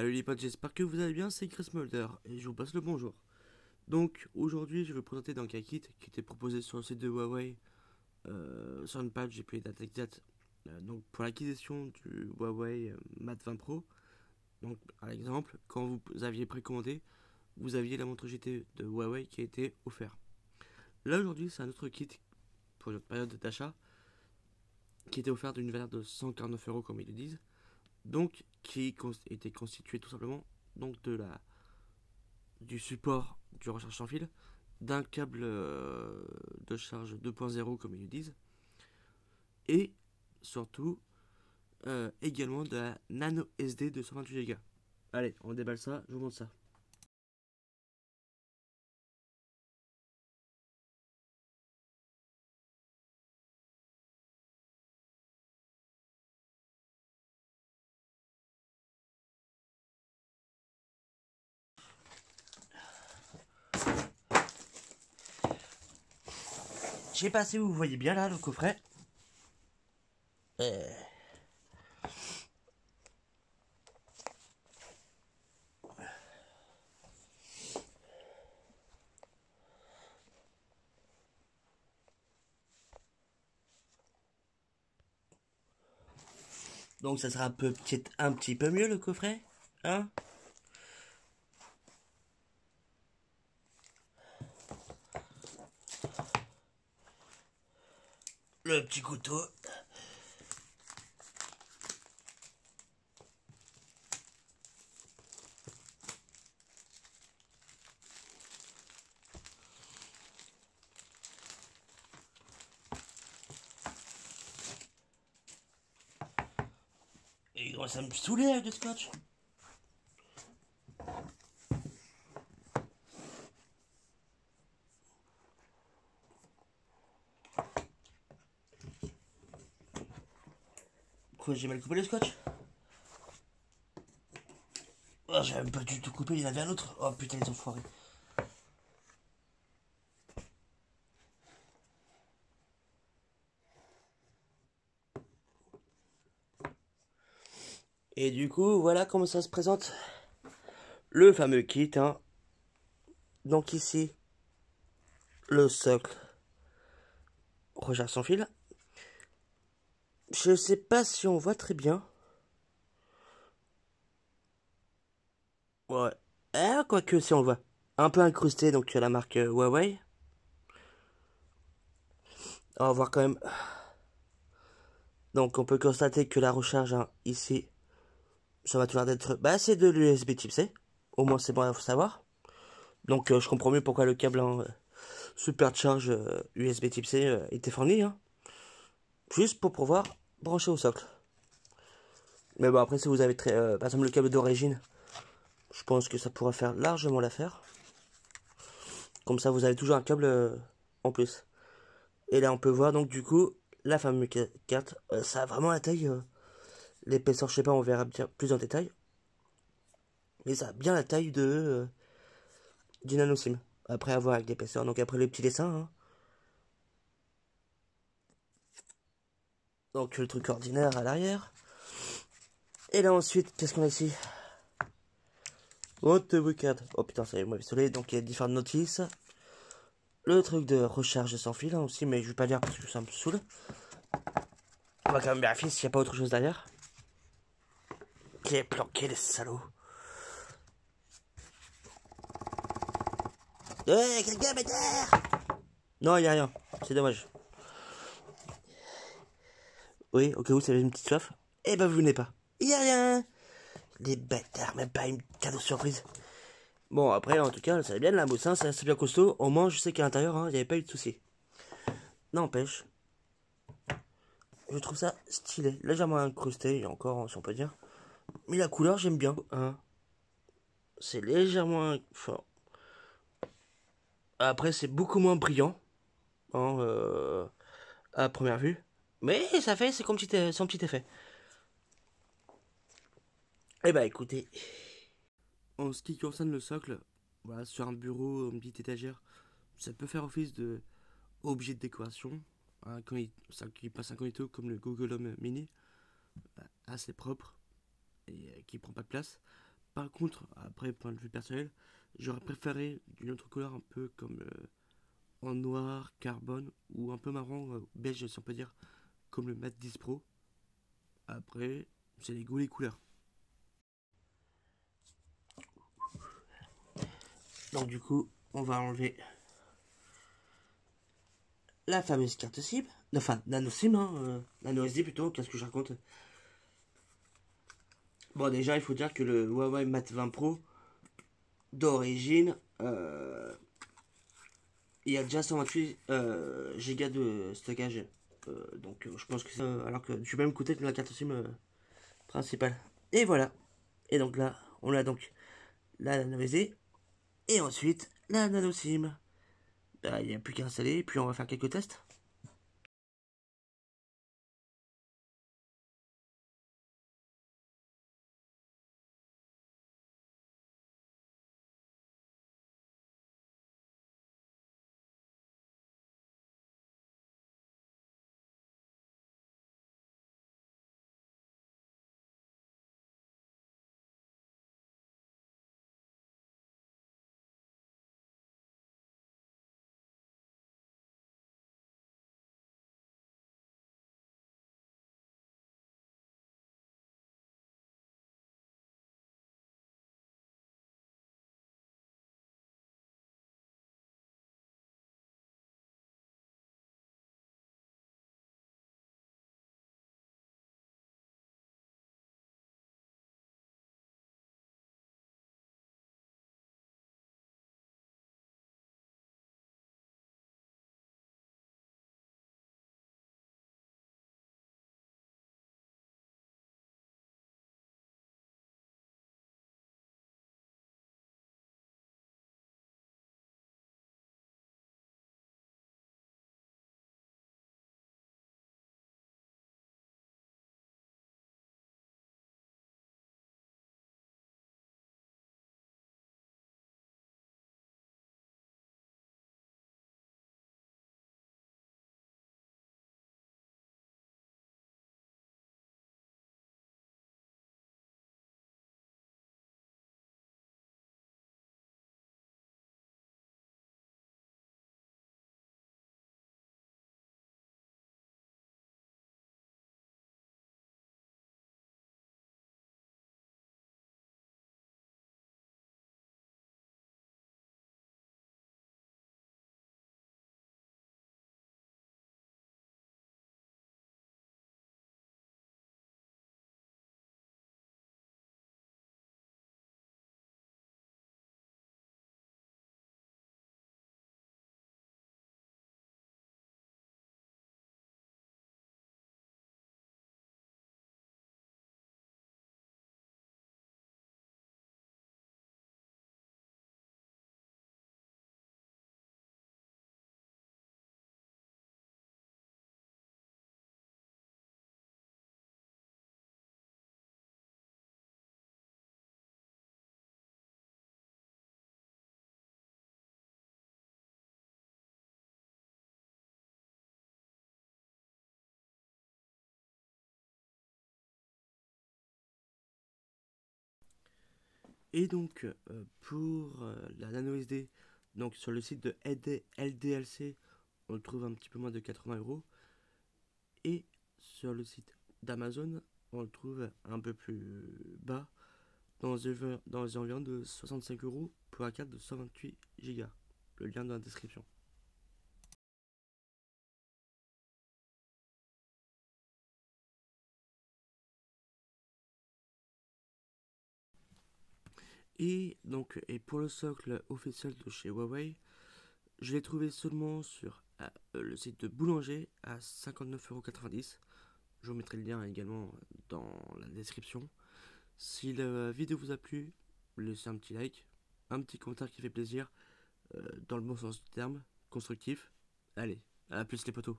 Salut les potes, j'espère que vous allez bien, c'est Chris Mulder et je vous passe le bonjour. Donc aujourd'hui je vais vous présenter donc un kit qui était proposé sur le site de Huawei, sur une page et puis les dates exactes. Donc pour l'acquisition du Huawei Mate 20 Pro, donc par exemple quand vous aviez précommandé, vous aviez la montre GT de Huawei qui a été offert. Là aujourd'hui c'est un autre kit pour notre période d'achat qui était offert d'une valeur de 149 € comme ils le disent. Donc qui était constitué tout simplement donc du support du recharge sans fil, d'un câble de charge 2.0 comme ils le disent, et surtout également de la nano SD de 128 Go. Allez, on déballe ça, je vous montre ça. Je sais pas si vous voyez bien là le coffret. Euh, Donc ça sera un petit peu mieux le coffret, hein? Le petit couteau. Et il commence à me saouler avec le scotch. Quoi, j'ai mal coupé le scotch? Oh, j'avais même pas du tout coupé, il y en avait un autre. Oh putain, les enfoirés. Et du coup, voilà comment ça se présente. Le fameux kit, hein. Donc ici, le socle recharge sans fil. Je sais pas si on voit très bien. Ouais. Ah, quoique si on le voit. Un peu incrusté, donc tu as la marque Huawei. On va voir quand même. Donc on peut constater que la recharge, hein, ici, ça va tout l'air d'être... Bah c'est de l'USB type C. Au moins c'est bon à savoir. Donc je comprends mieux pourquoi le câble supercharge USB type C était fourni, hein. Juste pour pouvoir brancher au socle. Mais bon, après, si vous avez par exemple le câble d'origine, je pense que ça pourra faire largement l'affaire. Comme ça, vous avez toujours un câble en plus. Et là, on peut voir donc du coup la fameuse carte. Ça a vraiment la taille. L'épaisseur, je sais pas, on verra bien plus en détail. Mais ça a bien la taille du nano SIM. Après avoir avec l'épaisseur. Donc après les petits dessins, hein. Donc le truc ordinaire à l'arrière. Et là ensuite, qu'est-ce qu'on a ici? What the wicked. Oh putain, ça y est, moi pistolet. Donc il y a différentes notices. Le truc de recharge sans fil, hein, aussi, mais je vais pas lire parce que ça me saoule. On va quand même vérifier s'il n'y a pas autre chose derrière. Qui est planqué, les salauds. Quelqu'un m'est terre. Non, il n'y a rien. C'est dommage. Oui, au cas où ça avait une petite soif. Eh ben, vous venez pas. Il n'y a rien. Les bâtards, même pas une cadeau surprise. Bon, après, en tout cas, ça va bien de la mousse, hein, c'est bien costaud. Au moins, je sais qu'à l'intérieur, hein, il n'y avait pas eu de soucis. N'empêche, je trouve ça stylé. Légèrement incrusté, encore, si on peut dire. Mais la couleur, j'aime bien. Hein. C'est légèrement... Enfin, après, c'est beaucoup moins brillant. Hein, à première vue. Mais ça fait, c'est comme son petit effet. Eh bah écoutez. En ce qui concerne le socle, voilà, sur un bureau, une petite étagère, ça peut faire office de objet de décoration. Hein, ça qui passe incognito comme le Google Home Mini, assez propre et qui prend pas de place. Par contre, après, point de vue personnel, j'aurais préféré d'une autre couleur un peu comme en noir, carbone ou un peu marron, beige si on peut dire, comme le Mat 10 Pro. Après, c'est les goûts, les couleurs. Donc du coup, on va enlever la fameuse carte SIM. Enfin, nano SIM, hein, nano SD plutôt, qu'est-ce que je raconte. Bon, déjà, il faut dire que le Huawei Mate 20 Pro, d'origine, il y a déjà 128 Go de stockage. Donc, je pense que c'est. Alors que du même côté que la carte SIM principale. Et voilà. Et donc là, on a donc la nano SD. Et ensuite, la nano SIM. Il n'y a plus qu'à installer, et puis on va faire quelques tests. Et donc, pour la nano SD, donc sur le site de LDLC, on le trouve un petit peu moins de 80 €. Et sur le site d'Amazon, on le trouve un peu plus bas, dans les environs de 65 € pour la carte de 128 Go. Le lien dans la description. Et pour le socle officiel de chez Huawei, je l'ai trouvé seulement sur le site de Boulanger à 59,90 €. Je vous mettrai le lien également dans la description. Si la vidéo vous a plu, laissez un petit like, un petit commentaire qui fait plaisir, dans le bon sens du terme, constructif. Allez, à plus les potos.